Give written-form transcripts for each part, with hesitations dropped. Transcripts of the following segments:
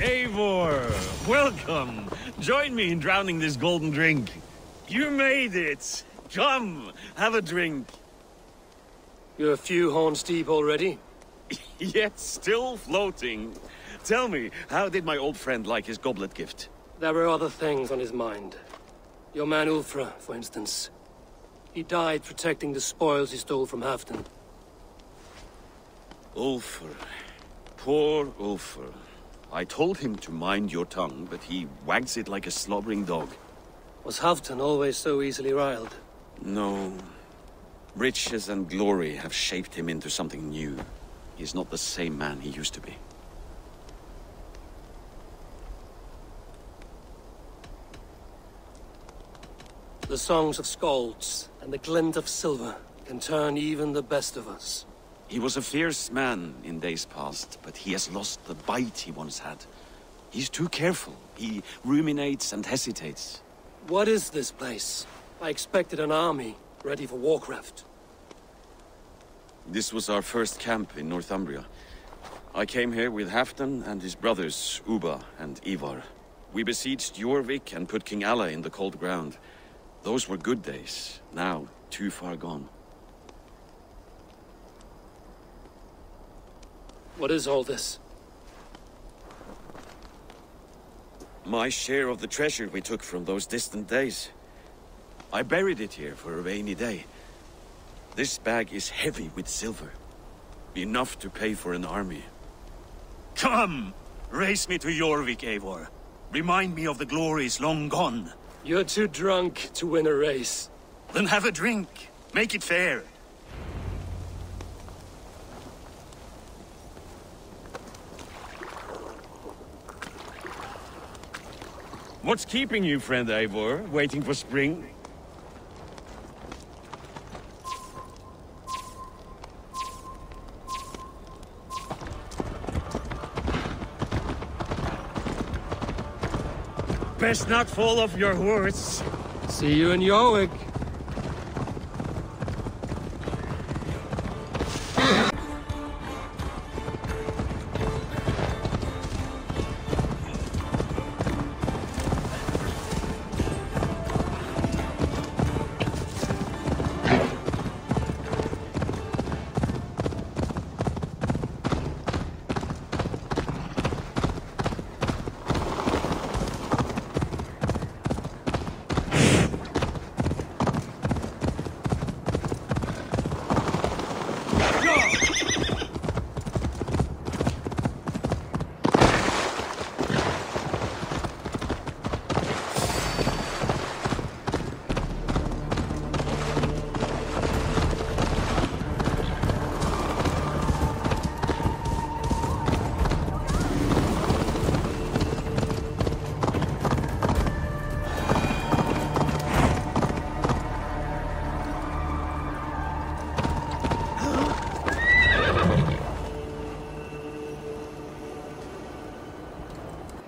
Eivor, welcome. Join me in drowning this golden drink. You made it. Come, have a drink. You're a few horns deep already? Yet still floating. Tell me, how did my old friend like his goblet gift? There were other things on his mind. Your man Ulfra, for instance. He died protecting the spoils he stole from Halfdan. Ulfr. Poor Ulfr. I told him to mind your tongue, but he wags it like a slobbering dog. Was Halfdan always so easily riled? No. Riches and glory have shaped him into something new. He's not the same man he used to be. The songs of skalds and the glint of silver can turn even the best of us. He was a fierce man in days past, but he has lost the bite he once had. He's too careful. He ruminates and hesitates. What is this place? I expected an army, ready for warcraft. This was our first camp in Northumbria. I came here with Halfdan and his brothers, Ubba and Ivar. We besieged Jorvik and put King Alla in the cold ground. Those were good days, now too far gone. What is all this? My share of the treasure we took from those distant days. I buried it here for a rainy day. This bag is heavy with silver. Enough to pay for an army. Come! Race me to Jorvik, Eivor. Remind me of the glories long gone. You're too drunk to win a race. Then have a drink. Make it fair. What's keeping you, friend Eivor? Waiting for spring? Best not fall off your horse. See you in Jorvik.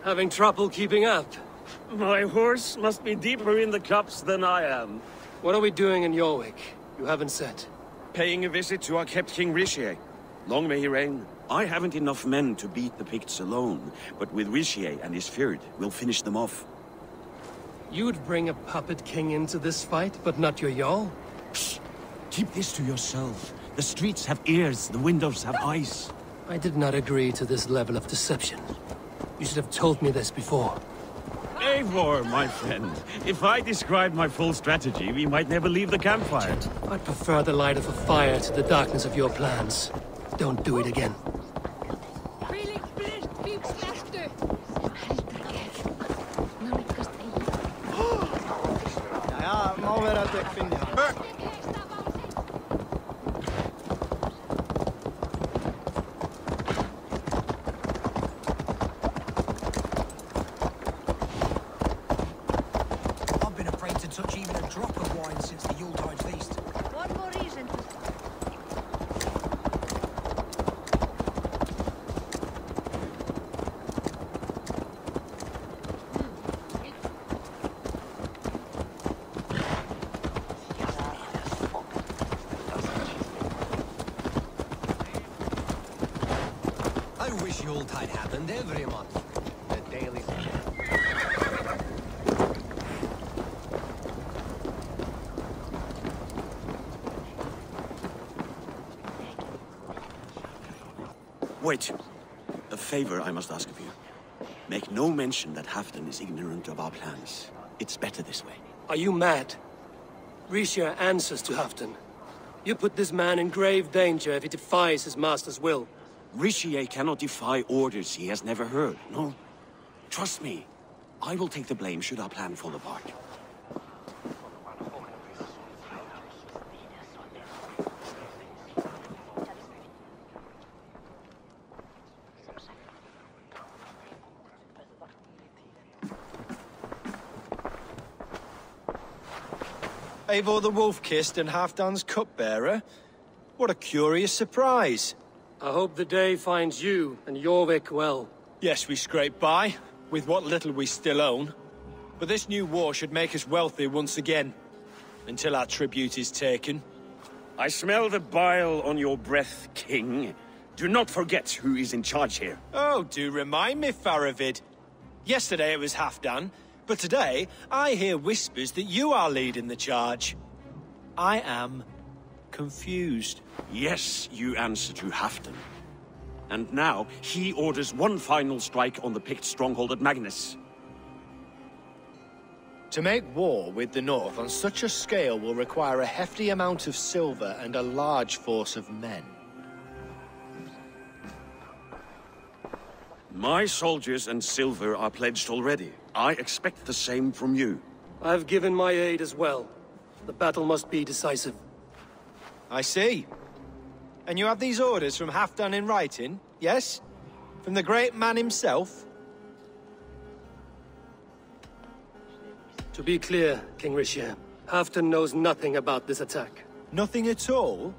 Having trouble keeping up? My horse must be deeper in the cups than I am. What are we doing in Jorvik? You haven't said. Paying a visit to our kept King Rishi. Long may he reign. I haven't enough men to beat the Picts alone, but with Rishi and his Fjord, we'll finish them off. You'd bring a puppet king into this fight, but not your Jarl? Psst. Keep this to yourself. The streets have ears, the windows have eyes. I did not agree to this level of deception. You should have told me this before. Eivor, my friend. If I described my full strategy, we might never leave the campfire. I'd prefer the light of a fire to the darkness of your plans. Don't do it again. Yuletide happened every month. Wait. A favor I must ask of you. Make no mention that Halfdan is ignorant of our plans. It's better this way. Are you mad? Risha answers to Halfdan. You put this man in grave danger if he defies his master's will. Rishi cannot defy orders he has never heard, no? Trust me. I will take the blame should our plan fall apart. Eivor the Wolf-Kissed and Halfdan's cupbearer? What a curious surprise. I hope the day finds you and Jorvik well. Yes, we scrape by, with what little we still own. But this new war should make us wealthy once again. Until our tribute is taken. I smell the bile on your breath, King. Do not forget who is in charge here. Oh, do remind me, Faravid. Yesterday it was Halfdan, but today I hear whispers that you are leading the charge. I am confused. Yes, you answer to Halfdan. And now he orders one final strike on the Pict stronghold at Magnus. To make war with the North on such a scale will require a hefty amount of silver and a large force of men. My soldiers and silver are pledged already. I expect the same from you. I've given my aid as well. The battle must be decisive. I see. And you have these orders from Halfdan in writing, yes? From the great man himself? To be clear, King Risha, Halfdan knows nothing about this attack. Nothing at all?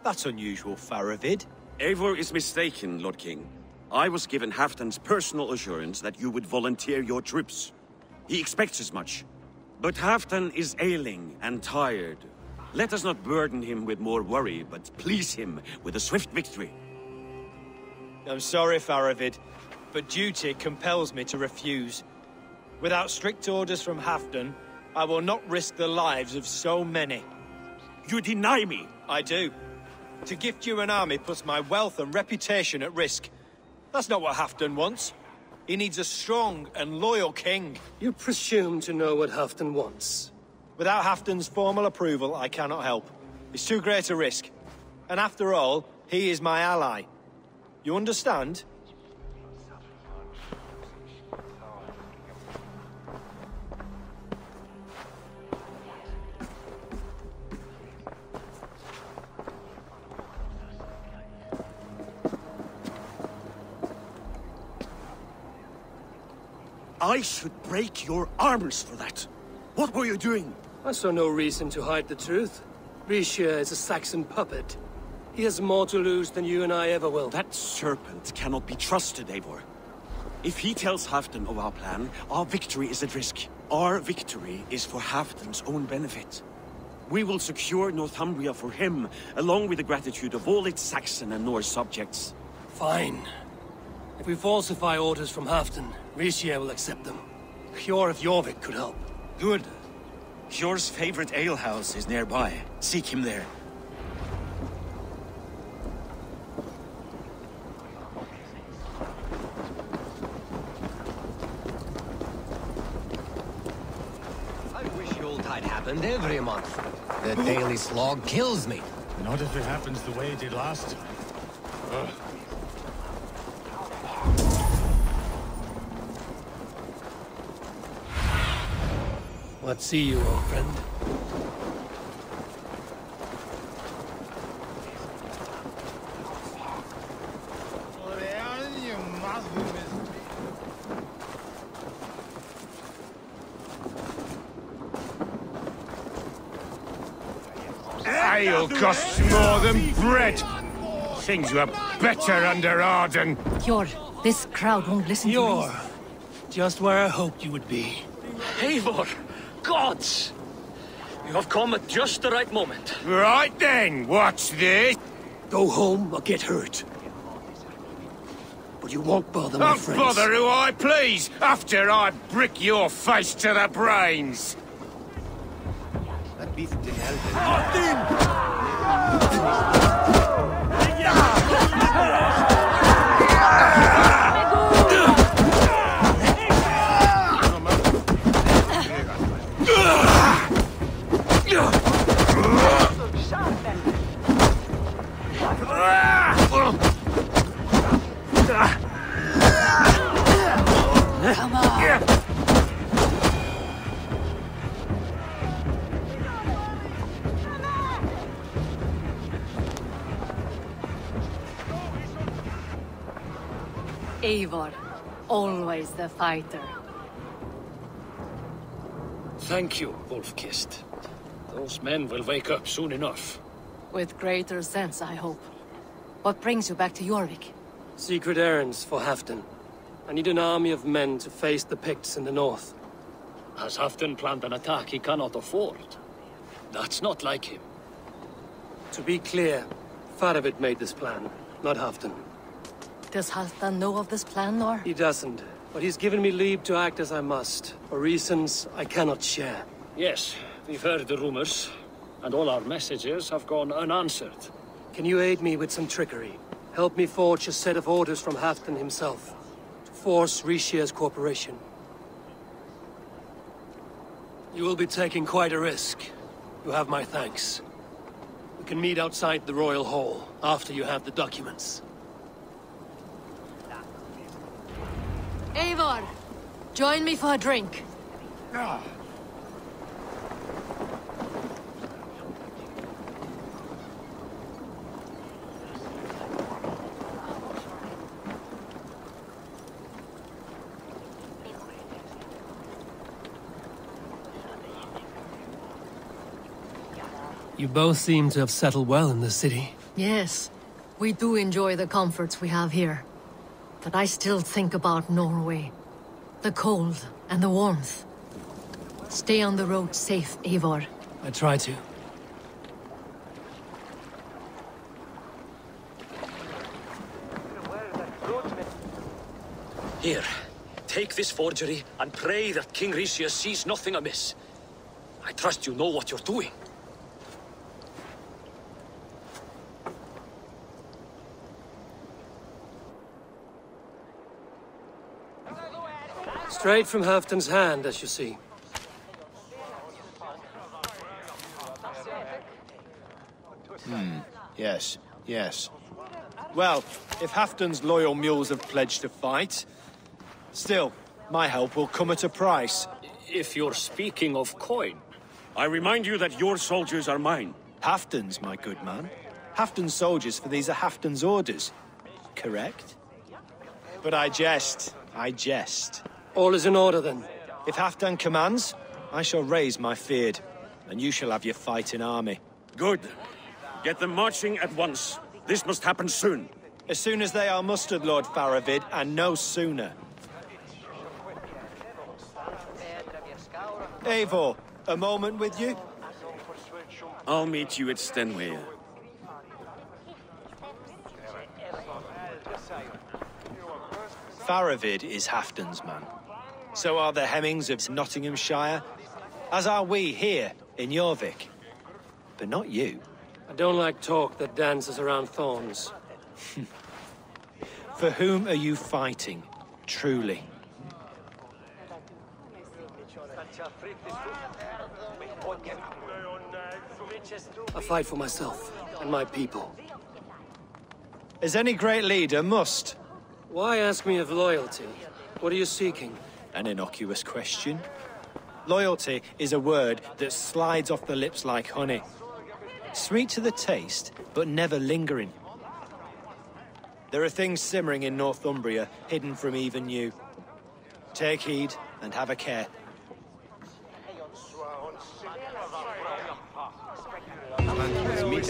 That's unusual, Faravid. Eivor is mistaken, Lord King. I was given Halfdan's personal assurance that you would volunteer your troops. He expects as much. But Halfdan is ailing and tired. Let us not burden him with more worry, but please him with a swift victory. I'm sorry, Faravid, but duty compels me to refuse. Without strict orders from Halfdan, I will not risk the lives of so many. You deny me! I do. To gift you an army puts my wealth and reputation at risk. That's not what Halfdan wants. He needs a strong and loyal king. You presume to know what Halfdan wants. Without Halfdan's formal approval, I cannot help. It's too great a risk. And after all, he is my ally. You understand? I should break your arms for that. What were you doing? I saw no reason to hide the truth. Risha is a Saxon puppet. He has more to lose than you and I ever will. That serpent cannot be trusted, Eivor. If he tells Halfdan of our plan, our victory is at risk. Our victory is for Halfdan's own benefit. We will secure Northumbria for him, along with the gratitude of all its Saxon and Norse subjects. Fine. If we falsify orders from Halfdan, Risha will accept them. Hjor of Jorvik could help. Good. Hjor's favorite alehouse is nearby. Seek him there. I wish Yuletide happened every month. The daily slog kills me. Not if it happens the way it did last time. Ugh. What see you, old friend? Ale costs more than bread. Things were better under Arden. Hjor, this crowd won't listen to Hjor, reason. just where I hoped you would be. Eivor! Gods! You have come at just the right moment. Right then, what's this? Go home or get hurt. But you won't bother my I'll friends. bother who I please, after I brick your face to the brains. That beef didn't help. Eivor, always the fighter. Thank you, Wolf-Kissed. Those men will wake up soon enough. With greater sense, I hope. What brings you back to Jorvik? Secret errands for Halfdan. I need an army of men to face the Picts in the north. Has Halfdan planned an attack he cannot afford? That's not like him. To be clear, Faravid made this plan, not Halfdan. Does Halfdan know of this plan, or? He doesn't, but he's given me leave to act as I must, for reasons I cannot share. Yes, we've heard the rumors, and all our messages have gone unanswered. Can you aid me with some trickery? Help me forge a set of orders from Halfdan himself, to force Rishia's cooperation. You will be taking quite a risk. You have my thanks. We can meet outside the Royal Hall, after you have the documents. Eivor! Join me for a drink. You both seem to have settled well in the city. Yes, we do enjoy the comforts we have here. But I still think about Norway. The cold and the warmth. Stay on the road safe, Eivor. I try to. Here, take this forgery and pray that King Rishia sees nothing amiss. I trust you know what you're doing. Straight from Halfdan's hand, as you see. Yes, yes. Well, if Halfdan's loyal mules have pledged to fight, still, my help will come at a price. If you're speaking of coin. I remind you that your soldiers are mine. Halfdan's, my good man. Halfdan's soldiers, for these are Halfdan's orders. Correct? But I jest. I jest. All is in order, then. If Halfdan commands, I shall raise my feared, and you shall have your fighting army. Good. Get them marching at once. This must happen soon. As soon as they are mustered, Lord Faravid, and no sooner. Eivor, a moment with you? I'll meet you at Stenway. Faravid is Halfdan's man. So are the Hemmings of Nottinghamshire, as are we here in Jorvik. But not you. I don't like talk that dances around thorns. For whom are you fighting, truly? I fight for myself and my people. As any great leader must. Why ask me of loyalty? What are you seeking? An innocuous question. Loyalty is a word that slides off the lips like honey. Sweet to the taste, but never lingering. There are things simmering in Northumbria, hidden from even you. Take heed, and have a care. Mit